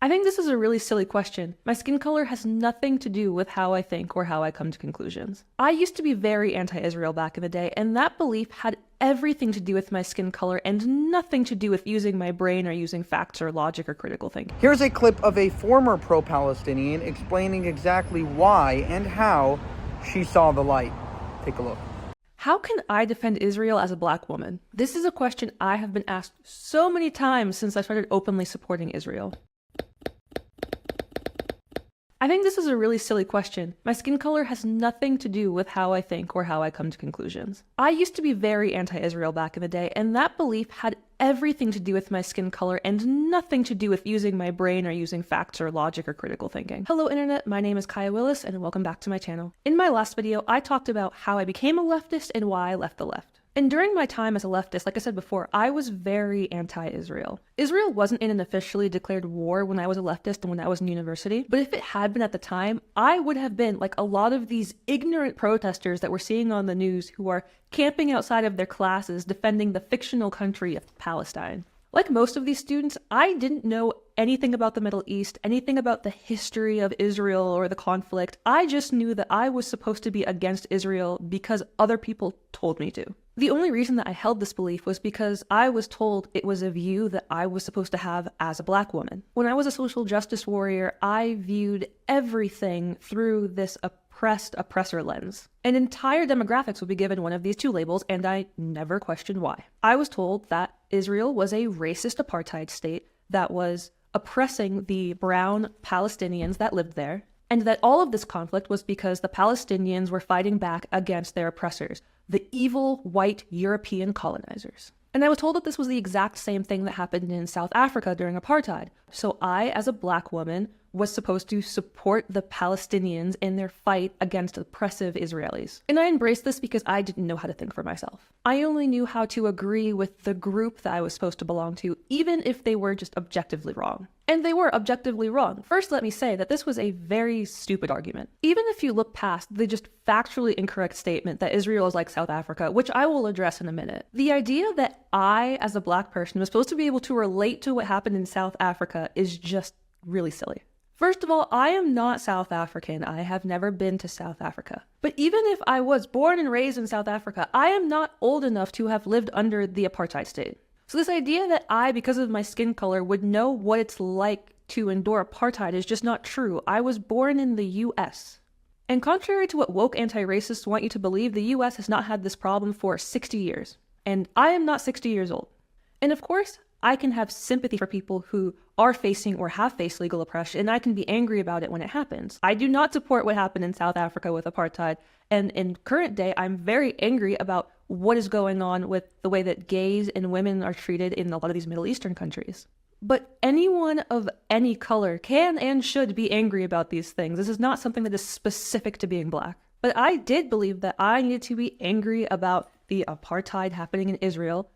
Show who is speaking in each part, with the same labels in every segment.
Speaker 1: I think this is a really silly question. My skin color has nothing to do with how I think or how I come to conclusions. I used to be very anti-Israel back in the day, and that belief had everything to do with my skin color and nothing to do with using my brain or using facts or logic or critical thinking.
Speaker 2: Here's a clip of a former pro-Palestinian explaining exactly why and how she saw the light. Take a look.
Speaker 1: How can I defend Israel as a black woman? This is a question I have been asked so many times since I started openly supporting Israel. I think this is a really silly question. My skin color has nothing to do with how I think or how I come to conclusions. I used to be very anti-Israel back in the day, and that belief had everything to do with my skin color and nothing to do with using my brain or using facts or logic or critical thinking. Hello internet, my name is Kaya Willis and welcome back to my channel. In my last video, I talked about how I became a leftist and why I left the left. And during my time as a leftist, like I said before, I was very anti-Israel. Israel wasn't in an officially declared war when I was a leftist and when I was in university, but if it had been at the time, I would have been like a lot of these ignorant protesters that we're seeing on the news who are camping outside of their classes defending the fictional country of Palestine. Like most of these students, I didn't know anything about the Middle East, anything about the history of Israel or the conflict. I just knew that I was supposed to be against Israel because other people told me to. The only reason that I held this belief was because I was told it was a view that I was supposed to have as a black woman. When I was a social justice warrior, I viewed everything through this oppressor lens. And entire demographics would be given one of these two labels, and I never questioned why. I was told that Israel was a racist apartheid state that was oppressing the brown Palestinians that lived there, and that all of this conflict was because the Palestinians were fighting back against their oppressors, the evil white European colonizers. And I was told that this was the exact same thing that happened in South Africa during apartheid. So I, as a black woman, was supposed to support the Palestinians in their fight against oppressive Israelis. And I embraced this because I didn't know how to think for myself. I only knew how to agree with the group that I was supposed to belong to, even if they were just objectively wrong. And they were objectively wrong. First, let me say that this was a very stupid argument. Even if you look past the just factually incorrect statement that Israel is like South Africa, which I will address in a minute, the idea that I, as a black person, was supposed to be able to relate to what happened in South Africa is just really silly. First of all, I am not South African. I have never been to South Africa. But even if I was born and raised in South Africa, I am not old enough to have lived under the apartheid state. So this idea that I, because of my skin color, would know what it's like to endure apartheid is just not true. I was born in the US. And contrary to what woke anti-racists want you to believe, the US has not had this problem for 60 years. And I am not 60 years old. And of course, I can have sympathy for people who are facing or have faced legal oppression, and I can be angry about it when it happens. I do not support what happened in South Africa with apartheid, and in current day, I'm very angry about what is going on with the way that gays and women are treated in a lot of these Middle Eastern countries. But anyone of any color can and should be angry about these things. This is not something that is specific to being black. But I did believe that I needed to be angry about the apartheid happening in Israel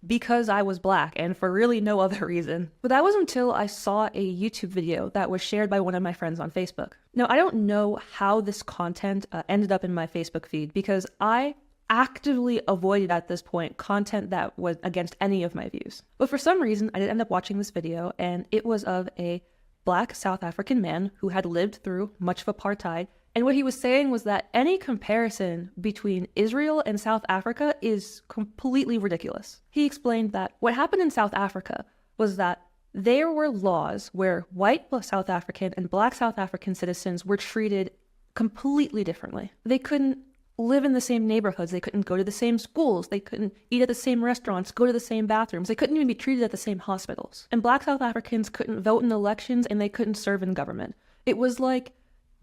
Speaker 1: because I was black and for really no other reason. But that was until I saw a YouTube video that was shared by one of my friends on Facebook. Now, I don't know how this content ended up in my Facebook feed because I actively avoided at this point content that was against any of my views. But for some reason, I did end up watching this video, and it was of a black South African man who had lived through much of apartheid. And what he was saying was that any comparison between Israel and South Africa is completely ridiculous. He explained that what happened in South Africa was that there were laws where white South African and black South African citizens were treated completely differently. They couldn't live in the same neighborhoods, they couldn't go to the same schools, they couldn't eat at the same restaurants, go to the same bathrooms, they couldn't even be treated at the same hospitals. And black South Africans couldn't vote in elections and they couldn't serve in government. It was like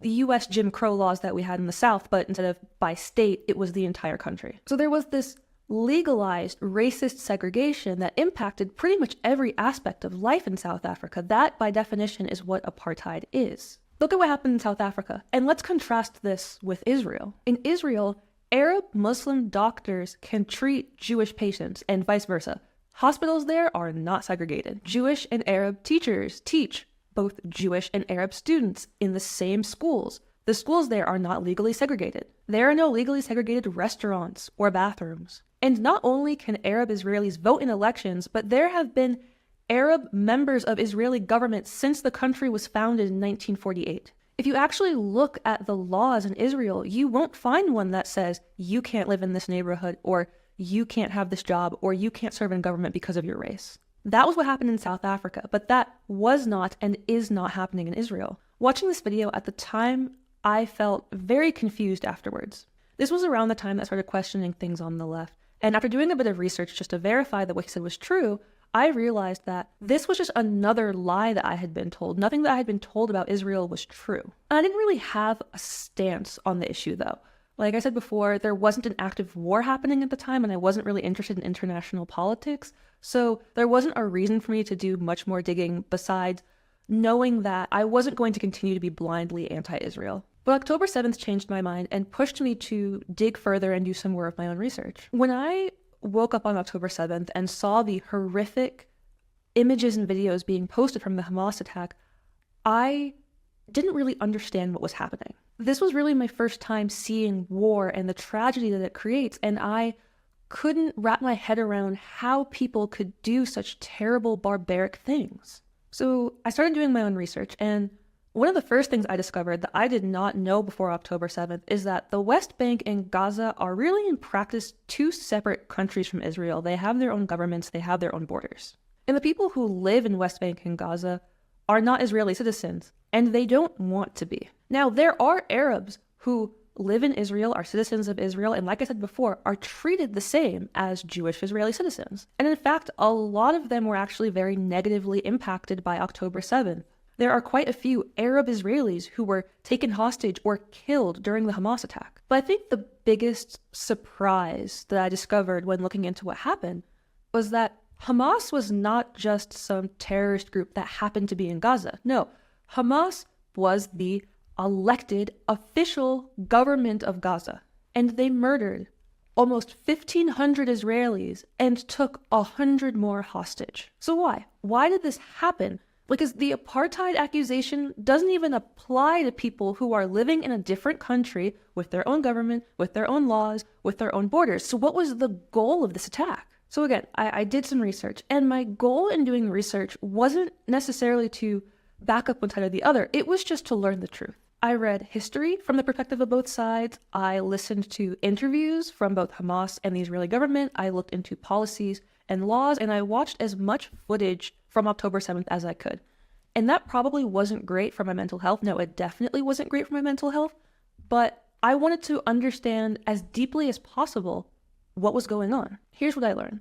Speaker 1: the US Jim Crow laws that we had in the South, but instead of by state, it was the entire country. So there was this legalized racist segregation that impacted pretty much every aspect of life in South Africa. That, by definition, is what apartheid is. Look at what happened in South Africa, and let's contrast this with Israel. In Israel, Arab Muslim doctors can treat Jewish patients and vice versa. Hospitals there are not segregated. Jewish and Arab teachers teach both Jewish and Arab students in the same schools. The schools there are not legally segregated. There are no legally segregated restaurants or bathrooms. And not only can Arab Israelis vote in elections, but there have been Arab members of Israeli government since the country was founded in 1948. If you actually look at the laws in Israel, you won't find one that says you can't live in this neighborhood, or you can't have this job, or you can't serve in government because of your race. That was what happened in South Africa, but that was not and is not happening in Israel. Watching this video at the time, I felt very confused afterwards. This was around the time that I started questioning things on the left. And after doing a bit of research just to verify that what he said was true, I realized that this was just another lie that I had been told. Nothing that I had been told about Israel was true. I didn't really have a stance on the issue, though. Like I said before, there wasn't an active war happening at the time, and I wasn't really interested in international politics. So there wasn't a reason for me to do much more digging besides knowing that I wasn't going to continue to be blindly anti-Israel. But October 7th changed my mind and pushed me to dig further and do some more of my own research. When I woke up on October 7th and saw the horrific images and videos being posted from the Hamas attack, I didn't really understand what was happening. This was really my first time seeing war and the tragedy that it creates, and I couldn't wrap my head around how people could do such terrible, barbaric things. So I started doing my own research, and one of the first things I discovered that I did not know before October 7th is that the West Bank and Gaza are really in practice two separate countries from Israel. They have their own governments, they have their own borders. And the people who live in West Bank and Gaza are not Israeli citizens, and they don't want to be. Now, there are Arabs who live in Israel, are citizens of Israel, and like I said before, are treated the same as Jewish Israeli citizens. And in fact, a lot of them were actually very negatively impacted by October 7th. There are quite a few Arab Israelis who were taken hostage or killed during the Hamas attack. But I think the biggest surprise that I discovered when looking into what happened was that Hamas was not just some terrorist group that happened to be in Gaza. No, Hamas was the elected official government of Gaza. And they murdered almost 1,500 Israelis and took 100 more hostage. So why? Why did this happen? Because the apartheid accusation doesn't even apply to people who are living in a different country with their own government, with their own laws, with their own borders. So what was the goal of this attack? So again, I did some research, and my goal in doing research wasn't necessarily to back up one side or the other. It was just to learn the truth. I read history from the perspective of both sides. I listened to interviews from both Hamas and the Israeli government. I looked into policies and laws, and I watched as much footage from October 7th as I could. And that probably wasn't great for my mental health. No, it definitely wasn't great for my mental health, but I wanted to understand as deeply as possible what was going on. Here's what I learned.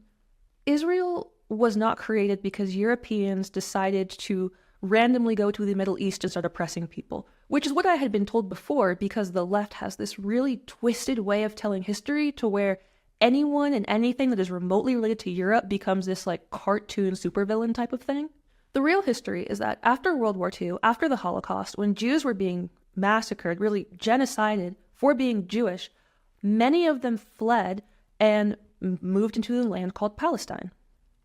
Speaker 1: Israel was not created because Europeans decided to randomly go to the Middle East and start oppressing people, which is what I had been told before, because the left has this really twisted way of telling history to where anyone and anything that is remotely related to Europe becomes this like cartoon supervillain type of thing. The real history is that after World War II, after the Holocaust, when Jews were being massacred, really genocided for being Jewish, many of them fled and moved into the land called Palestine.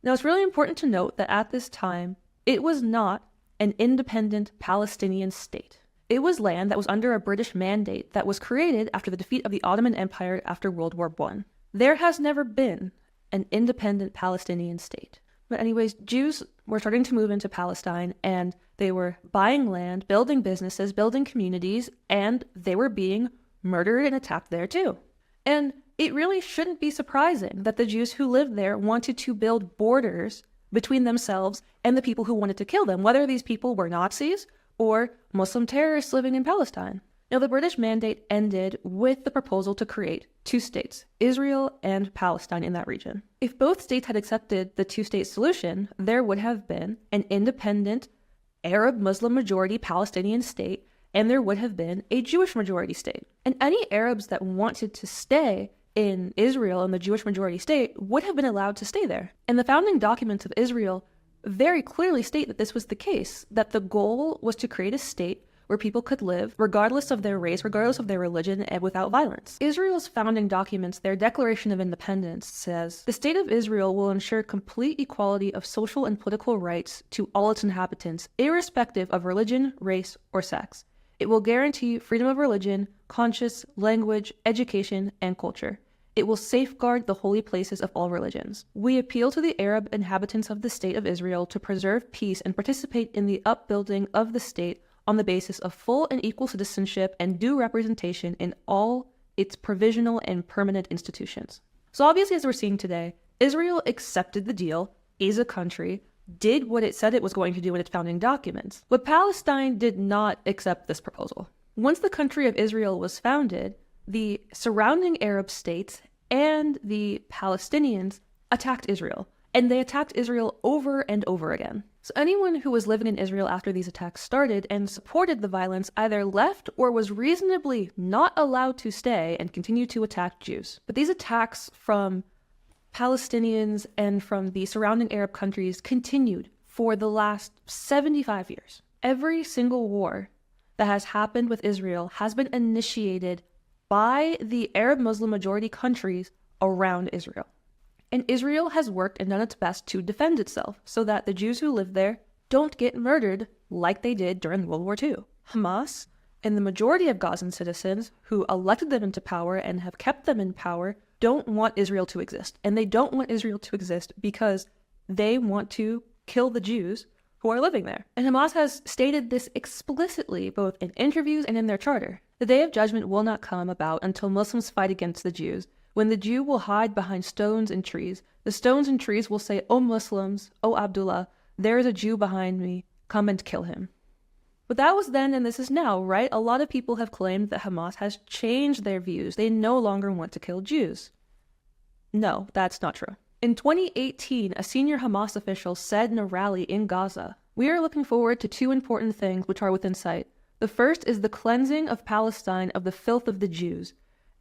Speaker 1: Now, it's really important to note that at this time, it was not an independent Palestinian state. It was land that was under a British mandate that was created after the defeat of the Ottoman Empire after World War I. There has never been an independent Palestinian state. But anyways, Jews were starting to move into Palestine, and they were buying land, building businesses, building communities, and they were being murdered and attacked there too. And it really shouldn't be surprising that the Jews who lived there wanted to build borders between themselves and the people who wanted to kill them, whether these people were Nazis or Muslim terrorists living in Palestine. Now, the British mandate ended with the proposal to create two states, Israel and Palestine, in that region. If both states had accepted the two-state solution, there would have been an independent Arab Muslim majority Palestinian state, and there would have been a Jewish majority state. And any Arabs that wanted to stay in Israel and the Jewish majority state would have been allowed to stay there. And the founding documents of Israel very clearly state that this was the case, that the goal was to create a state where people could live regardless of their race, regardless of their religion, and without violence. Israel's founding documents, their Declaration of Independence, says, "The state of Israel will ensure complete equality of social and political rights to all its inhabitants, irrespective of religion, race, or sex. It will guarantee freedom of religion, conscience, language, education, and culture. It will safeguard the holy places of all religions. We appeal to the Arab inhabitants of the State of Israel to preserve peace and participate in the upbuilding of the state on the basis of full and equal citizenship and due representation in all its provisional and permanent institutions. So obviously, as we're seeing today, Israel accepted the deal, is a country, did what it said it was going to do in its founding documents. But Palestine did not accept this proposal. Once the country of Israel was founded, the surrounding Arab states and the Palestinians attacked Israel, and they attacked Israel over and over again. So anyone who was living in Israel after these attacks started and supported the violence either left or was reasonably not allowed to stay and continue to attack Jews. But these attacks from Palestinians and from the surrounding Arab countries continued for the last 75 years. Every single war that has happened with Israel has been initiated by the Arab Muslim majority countries around Israel. And Israel has worked and done its best to defend itself so that the Jews who live there don't get murdered like they did during World War II. Hamas and the majority of Gazan citizens who elected them into power and have kept them in power don't want Israel to exist. And they don't want Israel to exist because they want to kill the Jews who are living there. And Hamas has stated this explicitly, both in interviews and in their charter. The day of judgment will not come about until Muslims fight against the Jews, when the Jew will hide behind stones and trees. The stones and trees will say, "O Muslims, O Abdullah, there is a Jew behind me, come and kill him." But that was then and this is now, right? A lot of people have claimed that Hamas has changed their views. They no longer want to kill Jews. No, that's not true. In 2018, a senior Hamas official said in a rally in Gaza, "We are looking forward to two important things which are within sight. The first is the cleansing of Palestine of the filth of the Jews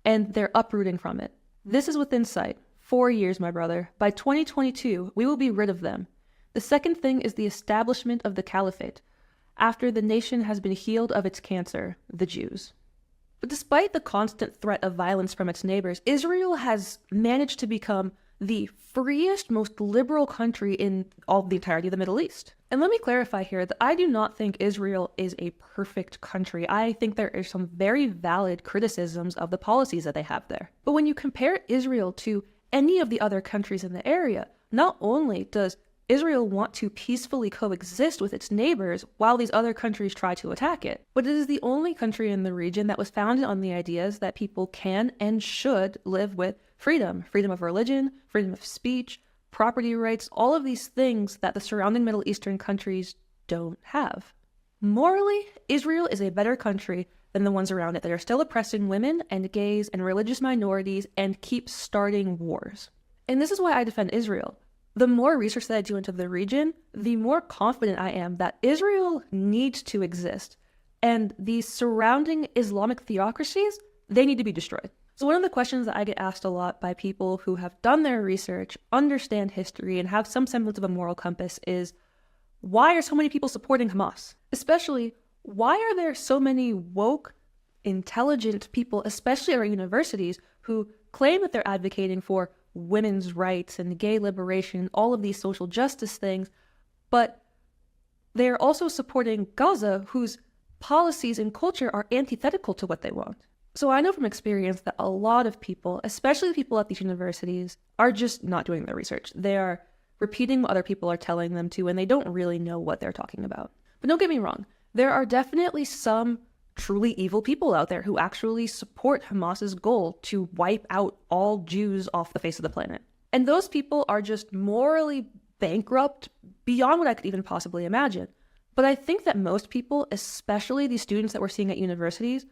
Speaker 1: and their uprooting from it. This is within sight. 4 years, my brother. By 2022, we will be rid of them. The second thing is the establishment of the caliphate, after the nation has been healed of its cancer, the Jews." But despite the constant threat of violence from its neighbors, Israel has managed to become the freest, most liberal country in all the entirety of the Middle East. And let me clarify here that I do not think Israel is a perfect country. I think there are some very valid criticisms of the policies that they have there. But when you compare Israel to any of the other countries in the area, not only does Israel want to peacefully coexist with its neighbors while these other countries try to attack it, but it is the only country in the region that was founded on the ideas that people can and should live with freedom of religion, freedom of speech, property rights, all of these things that the surrounding Middle Eastern countries don't have. Morally, Israel is a better country than the ones around it that are still oppressing women and gays and religious minorities and keep starting wars. And this is why I defend Israel. The more research that I do into the region, the more confident I am that Israel needs to exist. And the surrounding Islamic theocracies, they need to be destroyed. So one of the questions that I get asked a lot by people who have done their research, understand history, and have some semblance of a moral compass is, why are so many people supporting Hamas? Especially, why are there so many woke, intelligent people, especially at our universities, who claim that they're advocating for women's rights and gay liberation, all of these social justice things, but they're also supporting Gaza, whose policies and culture are antithetical to what they want? So I know from experience that a lot of people, especially the people at these universities, are just not doing their research. They are repeating what other people are telling them to, and they don't really know what they're talking about. But don't get me wrong, there are definitely some truly evil people out there who actually support Hamas's goal to wipe out all Jews off the face of the planet. And those people are just morally bankrupt beyond what I could even possibly imagine. But I think that most people, especially these students that we're seeing at universities,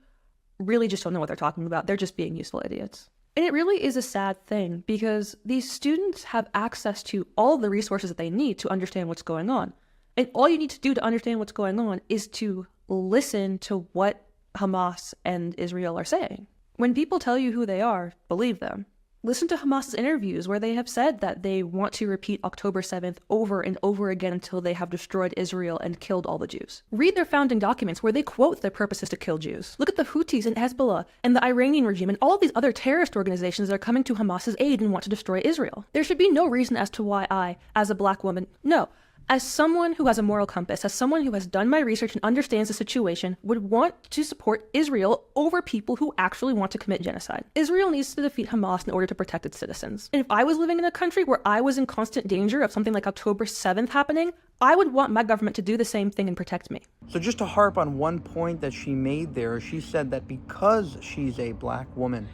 Speaker 1: really just don't know what they're talking about. They're just being useful idiots. And it really is a sad thing because these students have access to all of the resources that they need to understand what's going on. And all you need to do to understand what's going on is to listen to what Hamas and Israel are saying. When people tell you who they are, believe them. Listen to Hamas's interviews where they have said that they want to repeat October 7th over and over again until they have destroyed Israel and killed all the Jews. Read their founding documents where they quote their purposes to kill Jews. Look at the Houthis and Hezbollah and the Iranian regime and all of these other terrorist organizations that are coming to Hamas's aid and want to destroy Israel. There should be no reason as to why I, as a black woman, no, As someone who has a moral compass, as someone who has done my research and understands the situation, would want to support Israel over people who actually want to commit genocide. Israel needs to defeat Hamas in order to protect its citizens. And if I was living in a country where I was in constant danger of something like October 7th happening, I would want my government to do the same thing and protect me.
Speaker 2: So just to harp on one point that she made there, she said that because she's a black woman,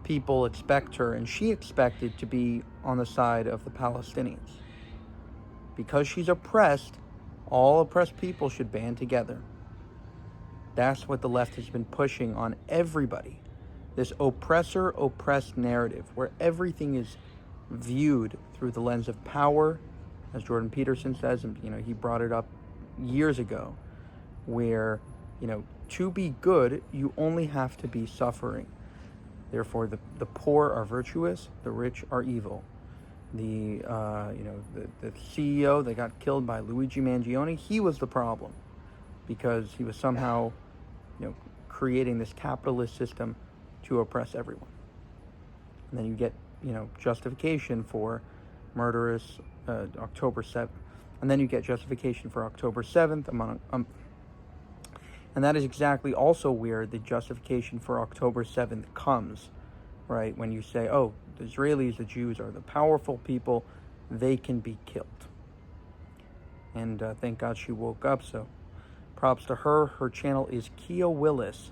Speaker 2: people expect her, and she expected, to be on the side of the Palestinians. Because she's oppressed, all oppressed people should band together. That's what the left has been pushing on everybody. This oppressor-oppressed narrative, where everything is viewed through the lens of power, as Jordan Peterson says, and he brought it up years ago, where to be good, you only have to be suffering. Therefore, the poor are virtuous, the rich are evil. The CEO that got killed by Luigi Mangione, he was the problem, because he was somehow creating this capitalist system to oppress everyone. And then you get justification for murderous October 7th, and then you get justification for October 7th and that is exactly also where the justification for October 7th comes, right? When you say, oh, the Israelis, the Jews are the powerful people, they can be killed. And thank God she woke up, so props to her. Her channel is Kia Willis.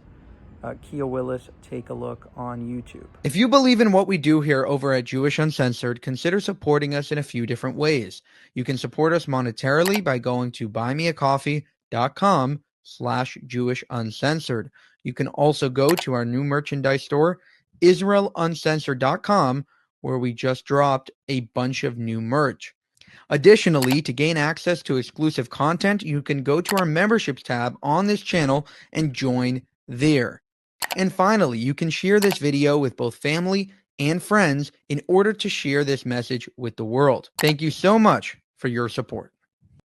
Speaker 2: Kia Willis, take a look on YouTube. If you believe in what we do here over at Jewish Uncensored, consider supporting us in a few different ways. You can support us monetarily by going to buymeacoffee.com/JewishUncensored. You can also go to our new merchandise store, IsraelUncensored.com, where we just dropped a bunch of new merch. Additionally, to gain access to exclusive content, you can go to our memberships tab on this channel and join there. And finally, you can share this video with both family and friends in order to share this message with the world. Thank you so much for your support.